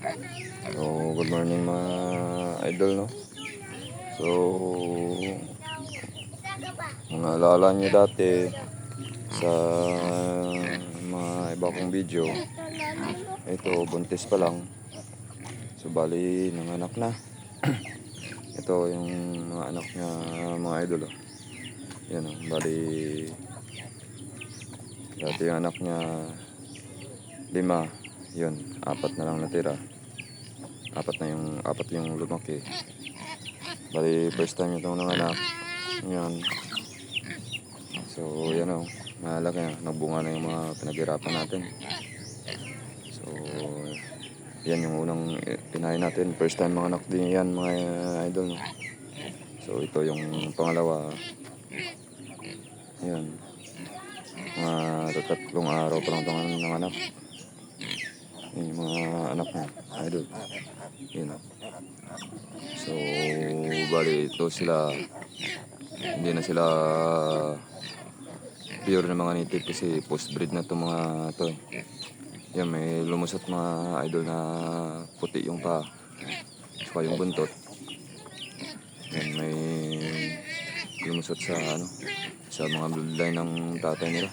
So, good morning mga idol, no? So, mga alala nyo dati sa mga iba kong video, ito, buntis pa lang. So, bali, nanganak na. Ito yung mga anak niya, mga idol, oh. Yan, oh, bali, dati yung anak niya, 5. Yun, 4 na lang natira. 4 yung lumaki. Bali, first time itong nanganak. Yan. So, yan o. Malaki na. Nagbunga na yung mga pinaghirapan natin. So, yan yung unang inahin natin. First time mga anak din yan, mga idol. No? So, ito yung pangalawa. Yan. Mga 3 araw pa lang itong nanganak. Yan yung mga anak niya, idol. Yan o. So, bali, ito sila. Hindi na sila pure na mga native kasi post-breed na itong mga ito. Yan, may lumusot mga idol na puti yung pa. Saka yung buntot. Yan, may lumusot sa mga bloodline ng tatay nila.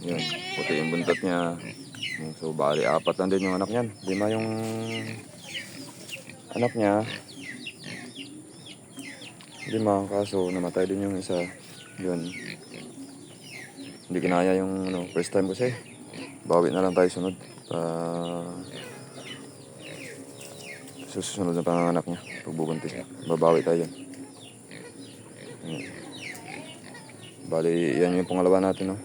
Yan, puti yung buntot niya. So, bali, 4 lang din yung anak niyan. 5 yung anak niya. 5, kaso namatay din yung isa. Yun. Hindi kinaya yung first time kasi. Bawi na lang tayo sunod. Susunod na panganak niya. Pagbubuntis niya. Babawi tayo yan. Bali, yan yung pangalawa natin, no?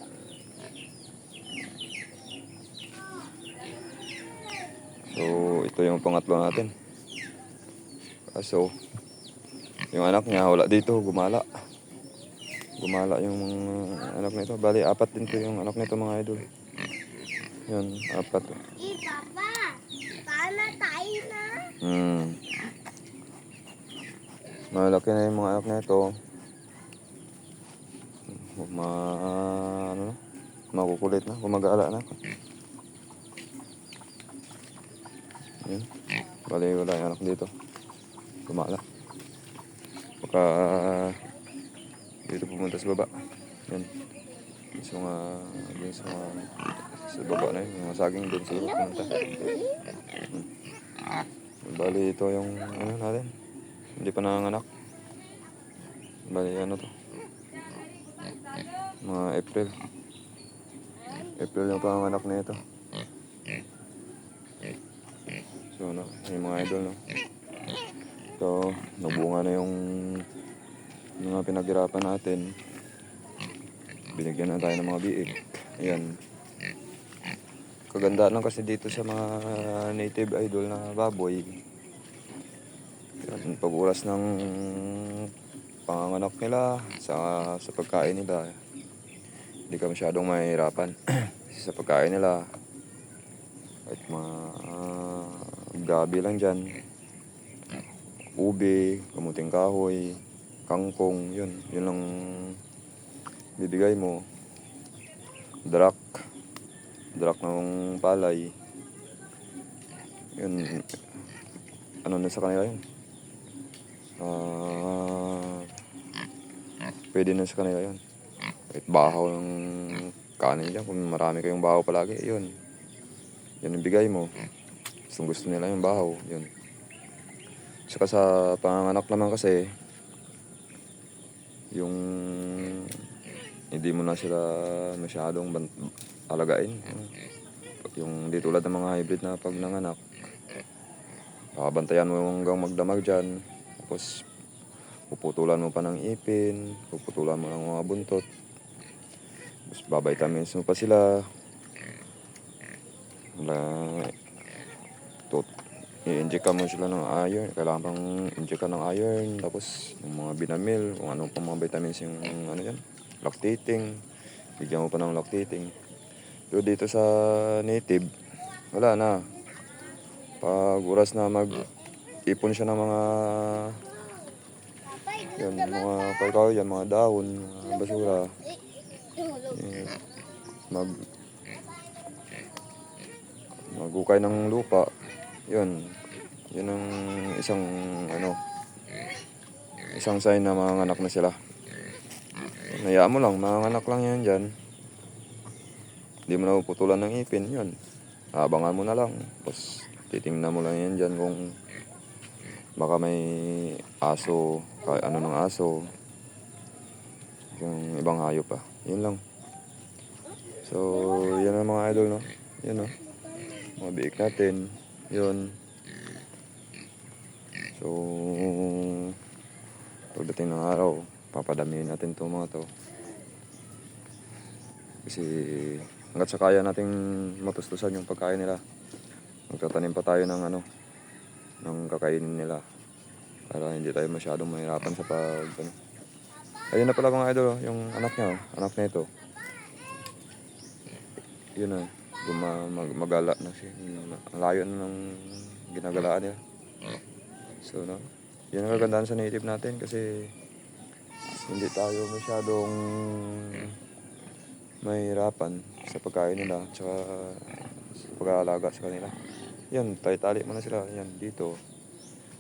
So, ito yung pangatlo natin. Kaso, yung anak niya wala dito, gumala. Gumala yung anak nito. Bali, 4 din to yung anak nito, mga idol. Yan, 4. Papa, paano tayo na? Malaki na yung mga anak nito. Makukulit na, gumagala na. Yan. Bali, wala yung anak dito. Gumala. Baka dito pumunta sa baba. Yan. Sa baba na yun. Yung saging doon sa baba pumunta. Bali, ito yung natin. Hindi pa nanganganak. Bali, to? Mga April. April yung panganganak na ito. So, yung mga idol, no? Ito, nabunga na yung mga pinaghirapan natin. Binigyan na tayo ng mga biik. Ayan. Kaganda lang kasi dito sa mga native idol na baboy. Yan, pag-oras ng panganganak nila sa pagkain nila, hindi ka masyadong mahihirapan. Kasi sa pagkain nila, kahit mga gabi lang dyan, ube, kamuting kahoy, kangkong, yun lang bibigay mo. Drak ng palay, yun, na sa kanila yun. Pwede na sa kanila yun. Kahit bahaw ng kanin dyan, kung marami kayong bahaw palagi, yun yung bigay mo. Gusto nila yung bahaw, yun. Saka sa panganganak naman kasi, yung hindi mo na sila masyadong alagain. Yung di tulad ng mga hybrid na pag nanganak, bantayan mo hanggang magdamag dyan. Tapos puputulan mo pa ng ipin, puputulan mo ng mga buntot. Tapos babitamins mo pa sila. I-inject mo sila ng iron. Kailangan pang inject ng iron. Tapos yung mga binamil, kung ano pang mga vitamins yung yan, lactating. Bigyan mo pa ng lactating. Pero dito sa native, wala na. Pag oras na mag-ipon siya ng mga mga mga dahon, mga basura. Magukay ng lupa. yun. Yun ang isang, ano, isang sign na manganganak na sila. Hayaan mo lang, manganganak lang yan dyan. Hindi mo na puputulan ng ipin, yun. Abangan mo na lang. Tapos, titingnan mo lang yan dyan kung baka may aso, kahit ano ng aso. Yung ibang hayop pa. Yun lang. So, yan ang mga idol, no? Yan, no? Mga biik natin. Yun. So, pagdating ng araw, papadamihin natin itong mga to. Kasi, hanggat sa kaya nating matustusan yung pagkain nila, magtatanim pa tayo ng ano, ng kakainin nila. Para hindi tayo masyadong mahirapan sa pag, ano. Ayun na pala mga idol, oh, yung anak niya, oh, anak na ito. Yun na, magala na siya. Ang layo na ng ginagalaan niya. So, no, yun ang kagandahan sa native natin kasi hindi tayo masyadong mahirapan sa pagkain nila tsaka sa pag-aalaga sa kanila. Yan, tali mo na sila. Yan, dito.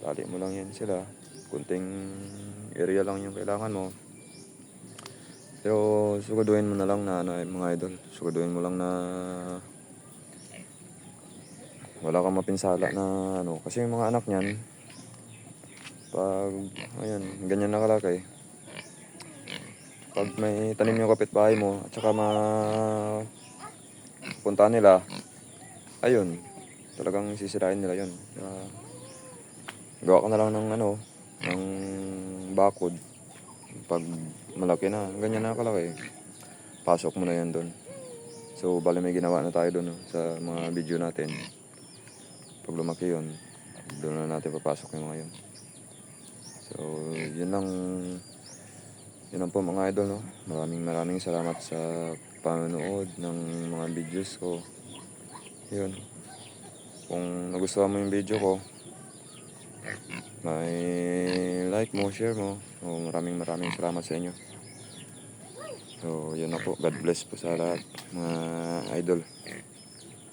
Tali mo lang yan sila. Kunting area lang yung kailangan mo. Pero suguduhin mo na lang na ano, mga idol. Suguduhin mo lang na wala kang mapinsala na ano. Kasi yung mga anak niyan, pag, ayan, ganyan na kalaki. Pag may tanim yung kapitbahay mo at saka punta nila, ayun, talagang sisirain nila yun. Gawa ka na lang ng ano, ng bakod. Pag malaki na, ganyan na kalaki, pasok mo na yan doon. So, bali may ginawa na tayo doon, no, sa mga video natin. Pag lumaki yun, doon na natin papasok yung mga yun. So, yun lang po mga idol, no. Maraming salamat sa panonood ng mga videos ko. Yun. Kung nagustuhan mo yung video ko, may like mo, share mo. So, maraming salamat sa inyo. So, yun na po. God bless po sa lahat, mga idol.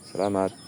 Salamat.